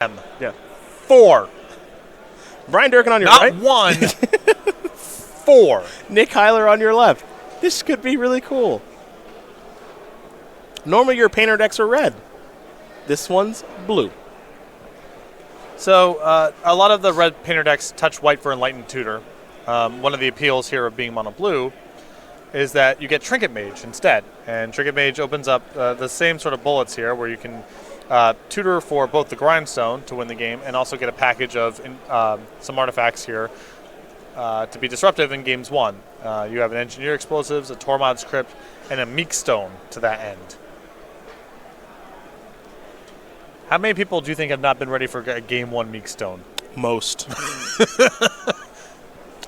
Yeah. 4. Brian Durkin on your Not right. 1. 4. Nick Hyler on your left. This could be really cool. Normally your painter decks are red. This one's blue. So a lot of the red painter decks touch white for Enlightened Tutor. One of the appeals here of being mono blue is that you get Trinket Mage instead. And Trinket Mage opens up the same sort of bullets here where you can tutor for both the Grindstone to win the game and also get a package of some artifacts here to be disruptive in games 1. You have an Engineer Explosives, a Tormod's Crypt, and a Meek Stone to that end. How many people do you think have not been ready for a game 1 Meek Stone? Most.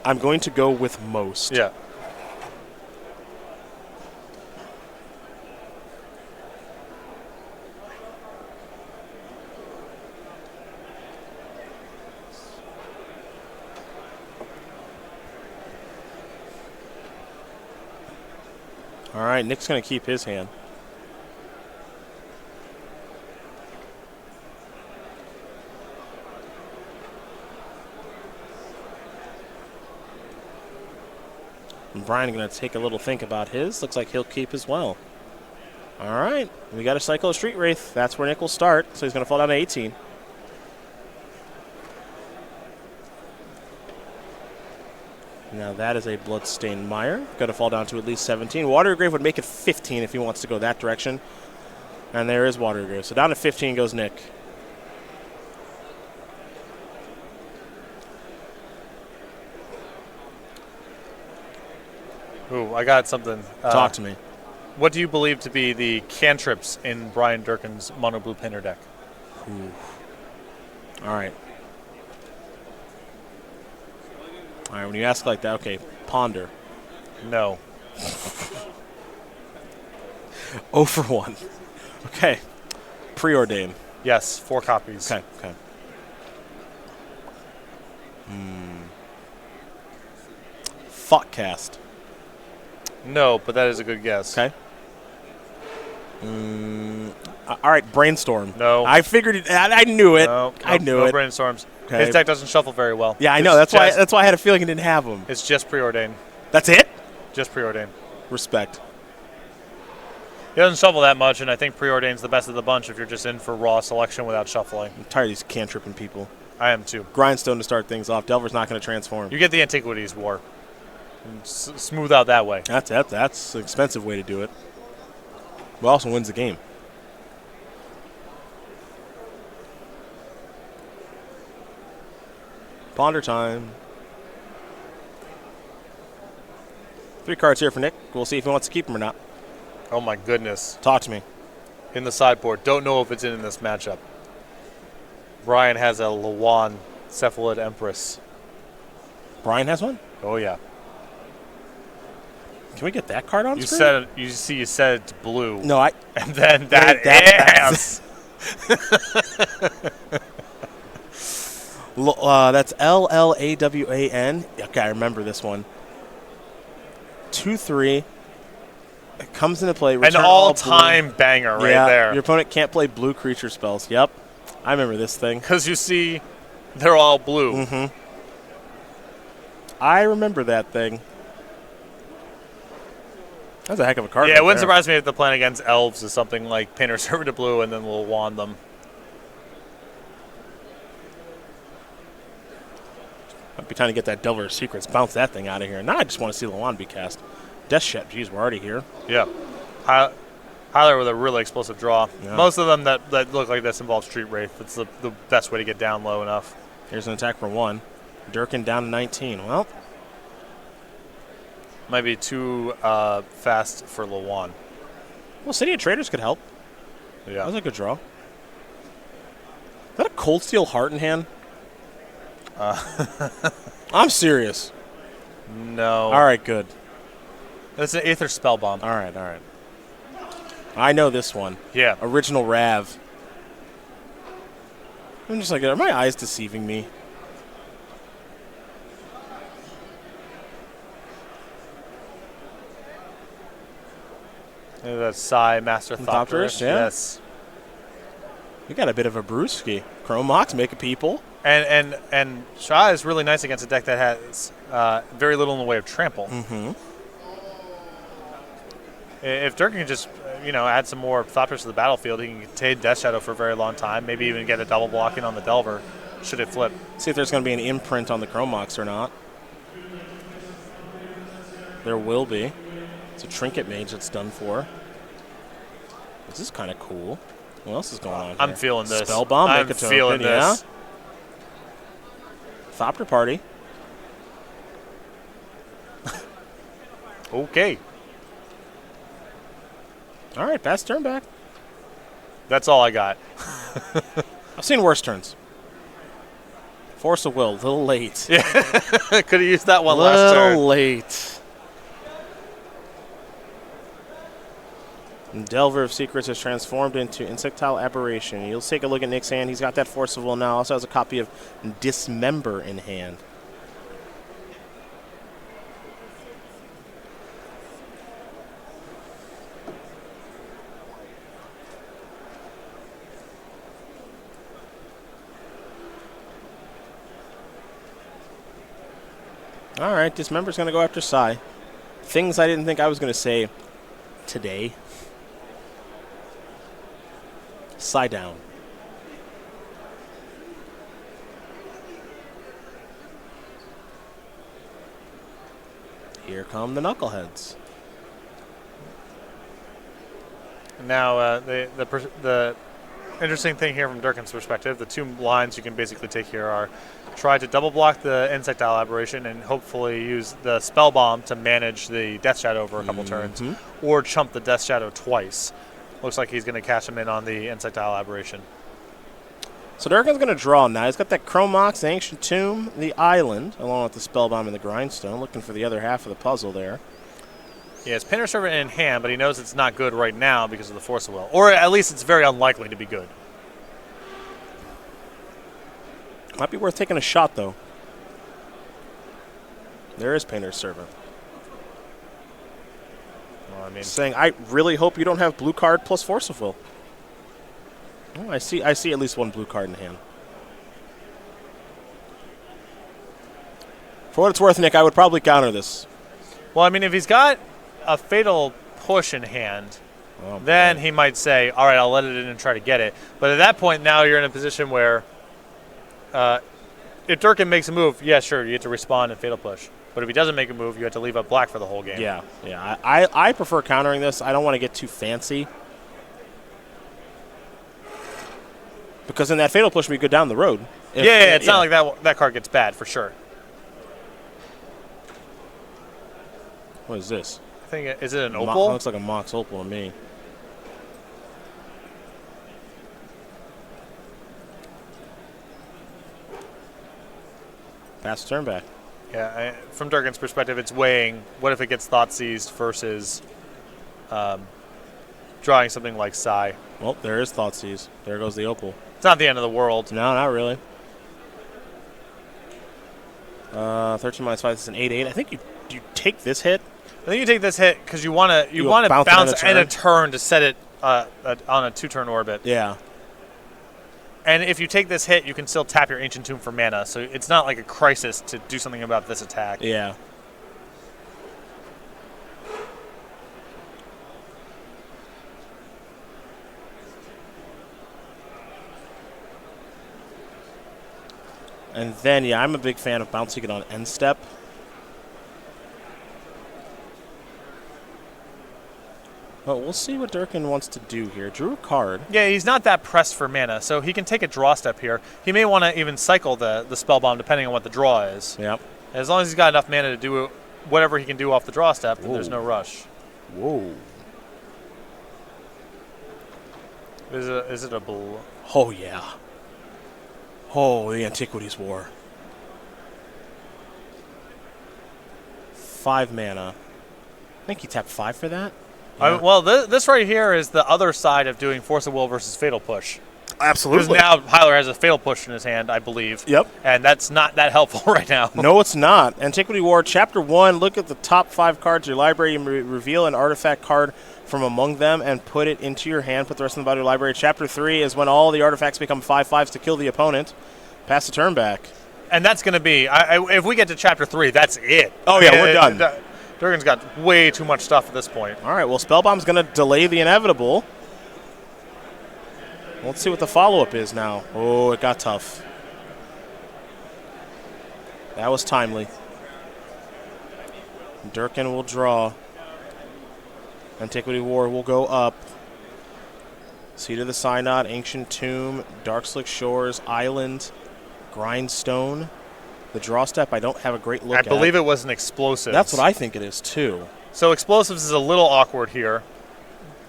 I'm going to go with most. Yeah. All right, Nick's going to keep his hand. And Brian going to take a little think about his. Looks like he'll keep as well. All right, we got a Cyclo Street Wraith. That's where Nick will start, so he's going to fall down to 18. Now that is a Bloodstained Mire. Going to fall down to at least 17. Watergrave would make it 15 if he wants to go that direction. And there is Watergrave. So down to 15 goes Nick. Ooh, I got something. Talk to me. What do you believe to be the cantrips in Brian Durkin's mono blue painter deck? Ooh. All right. All right, when you ask like that, okay, Ponder. No. 0 for 1. Okay. Preordain. Yes, 4 copies. Okay. Thoughtcast. No, but that is a good guess. Okay. All right, Brainstorm. No. I figured it. I knew it. No, I knew no it. Brainstorms. Okay. His deck doesn't shuffle very well. Yeah, I know. That's why I had a feeling it didn't have them. It's just Preordain. That's it? Just Preordain. Respect. He doesn't shuffle that much, and I think Preordain's the best of the bunch if you're just in for raw selection without shuffling. I'm tired of these cantripping people. I am too. Grindstone to start things off. Delver's not going to transform. You get the Antiquities War. And smooth out that way. That's an expensive way to do it. But also wins the game. Ponder time. 3 cards here for Nick. We'll see if he wants to keep them or not. Oh my goodness. Talk to me. In the sideboard. Don't know if it's in this matchup. Brian has a Lawan Cephalid Empress. Brian has one? Oh yeah. Can we get that card on screen? Said it, you said it's blue. No, I. And then that's that's LLAWAN. Okay, I remember this one. 2/3. It comes into play. An all-time banger right there. Your opponent can't play blue creature spells. Yep. I remember this thing. Because you see, they're all blue. Mm-hmm. I remember that thing. That's a heck of a card. Yeah, right it wouldn't there. surprise me if the plan against elves is something like Painter Servant to blue and then we'll wand them. I'd be trying to get that Delver's Secrets. Bounce that thing out of here. Now I just want to see Lawan be cast. Death Shep. Geez, we're already here. Yeah. Hyler with a really explosive draw. Yeah. Most of them that look like this involve Street Wraith. It's the best way to get down low enough. Here's an attack for 1. Durkin down to 19. Well, might be too fast for Lawan. Well, City of Traders could help. Yeah. That was a good draw. Is that a Cold Steel Heart in hand? I'm serious. No. All right, good. That's an Aether Spellbomb. All right. I know this one. Yeah. Original Rav. I'm just like, are my eyes deceiving me? The Psy Master Thopterist. Yeah. Yes. We got a bit of a brewski. Chrome Mox, make a people. And Shah is really nice against a deck that has very little in the way of trample. Mm-hmm. If Durkin can just add some more Thopters to the battlefield, he can contain Death Shadow for a very long time. Maybe even get a double blocking on the Delver. Should it flip? See if there's going to be an imprint on the Chrome Mox or not. There will be. It's a Trinket Mage that's done for. This is kind of cool. What else is going on here? I'm feeling this. Spellbomb, I'm make a feeling token, this. Yeah. Thopter Party. Okay. All right, pass turn back. That's all I got. I've seen worse turns. Force of Will, a little late. Yeah, could have used that one last Little turn. late. And Delver of Secrets is transformed into Insectile Aberration. You'll take a look at Nick's hand. He's got that Force of Will now. Also has a copy of Dismember in hand. All right, Dismember's going to go after Sai. Things I didn't think I was going to say today. Sai down. Here come the Knuckleheads. Now, the interesting thing here from Durkin's perspective, the two lines you can basically take here are try to double block the Insectile Aberration and hopefully use the Spell Bomb to manage the Death Shadow for a couple turns, or chump the Death Shadow twice. Looks like he's going to cash him in on the Insectile Aberration. So Durkin's going to draw now. He's got that Chrome Mox, the Ancient Tomb, the Island, along with the Spell Bomb and the Grindstone, looking for the other half of the puzzle there. He has Painter Servant in hand, but he knows it's not good right now because of the Force of Will. Or at least it's very unlikely to be good. Might be worth taking a shot, though. There is Painter's Servant. Well, I mean, saying, I really hope you don't have blue card plus Force of Will. Oh, I see at least one blue card in hand. For what it's worth, Nick, I would probably counter this. well, I mean, if he's got a Fatal Push in hand, then he might say, all right, I'll let it in and try to get it. But at that point, now you're in a position where if Durkin makes a move, yeah, sure, you get to respond and Fatal Push. But if he doesn't make a move, you have to leave up black for the whole game. Yeah. I prefer countering this. I don't want to get too fancy. Because then that Fatal Push we go down the road. It's not like that card gets bad, for sure. What is this? I think, is it an Opal? Looks like a Mox Opal to me. Pass turn back. Yeah, from Durkin's perspective, it's weighing what if it gets Thought Seized versus drawing something like Sai. Well, there is Thoughtseize. There goes the Opal. It's not the end of the world. No, not really. 13 minus 5 is an 8-8. I think you take this hit. I think you take this hit because you want to bounce and a turn to set it on a 2-turn orbit. Yeah. And if you take this hit, you can still tap your Ancient Tomb for mana, so it's not like a crisis to do something about this attack. Yeah. And then, yeah, I'm a big fan of bouncing it on end step. But we'll see what Durkin wants to do here. Drew a card. Yeah, he's not that pressed for mana, so he can take a draw step here. He may want to even cycle the Spell Bomb depending on what the draw is. Yep. As long as he's got enough mana to do whatever he can do off the draw step, then there's no rush. Whoa. Is it a blue? Oh, yeah. Oh, the Antiquities War. 5 mana. I think he tapped 5 for that. Yeah. Well, this right here is the other side of doing Force of Will versus Fatal Push. Absolutely. Because now Hyler has a Fatal Push in his hand, I believe. Yep. And that's not that helpful right now. No, it's not. Antiquity War, Chapter 1, look at the top 5 cards of your library and reveal an artifact card from among them and put it into your hand. Put the rest of the body library. Chapter 3 is when all the artifacts become 5/5s to kill the opponent. Pass the turn back. And that's going to be, if we get to Chapter 3, that's it. Oh, yeah, we're done. Durkin's got way too much stuff at this point. All right, well, Spellbomb's going to delay the inevitable. Let's see what the follow-up is now. Oh, it got tough. That was timely. Durkin will draw. Antiquity War will go up. Seat of the Synod, Ancient Tomb, Darkslick Shores, Island, Grindstone. The draw step I don't have a great look at. I believe it was an Explosives. That's what I think it is, too. So Explosives is a little awkward here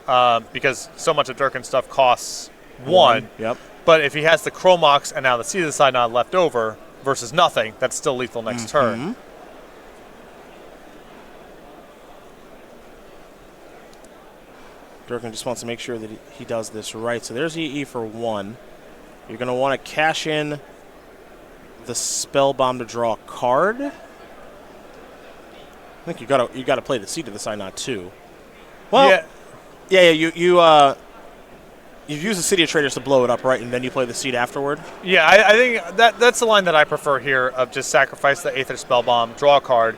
because so much of Durkin's stuff costs 1. Yep. But if he has the Chromox and now the Seat of the Synod left over versus nothing, that's still lethal next turn. Durkin just wants to make sure that he does this right. So there's EE for 1. You're going to want to cash in the Spellbomb to draw a card. I think you got to play the Seat of the Synod too. Well, you've used the City of Traders to blow it up, right? And then you play the Seat afterward. Yeah, I think that's the line that I prefer here of just sacrifice the Aether Spellbomb, draw a card,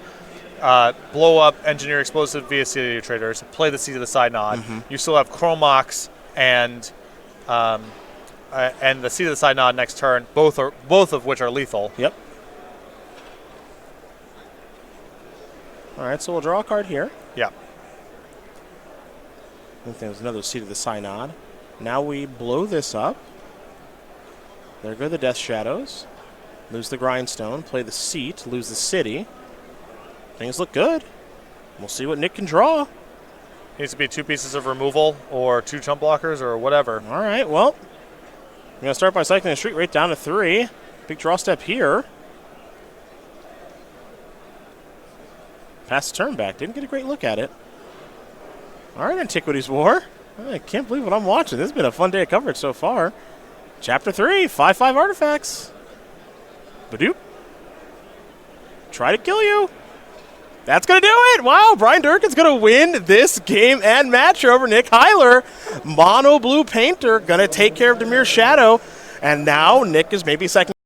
blow up Engineer Explosive via City of Traders, play the Seat of the Synod. You still have Chromox and the Seat of the Synod next turn, both of which are lethal. Yep. All right, so we'll draw a card here. Yeah. I think there's another Seat of the Synod. Now we blow this up. There go the Death Shadows. Lose the Grindstone, play the Seat, lose the City. Things look good. We'll see what Nick can draw. Needs to be 2 pieces of removal or 2 chump blockers or whatever. All right, well, I'm going to start by cycling the street rate down to 3. Big draw step here. Pass the turn back. Didn't get a great look at it. All right, Antiquities War. I can't believe what I'm watching. This has been a fun day of coverage so far. Chapter 3, 5/5 artifacts. Badoop. Try to kill you. That's going to do it. Wow, Brian Durkin's going to win this game and match over Nick Hyler. Mono blue painter going to take care of Demir's Shadow. And now Nick is maybe second.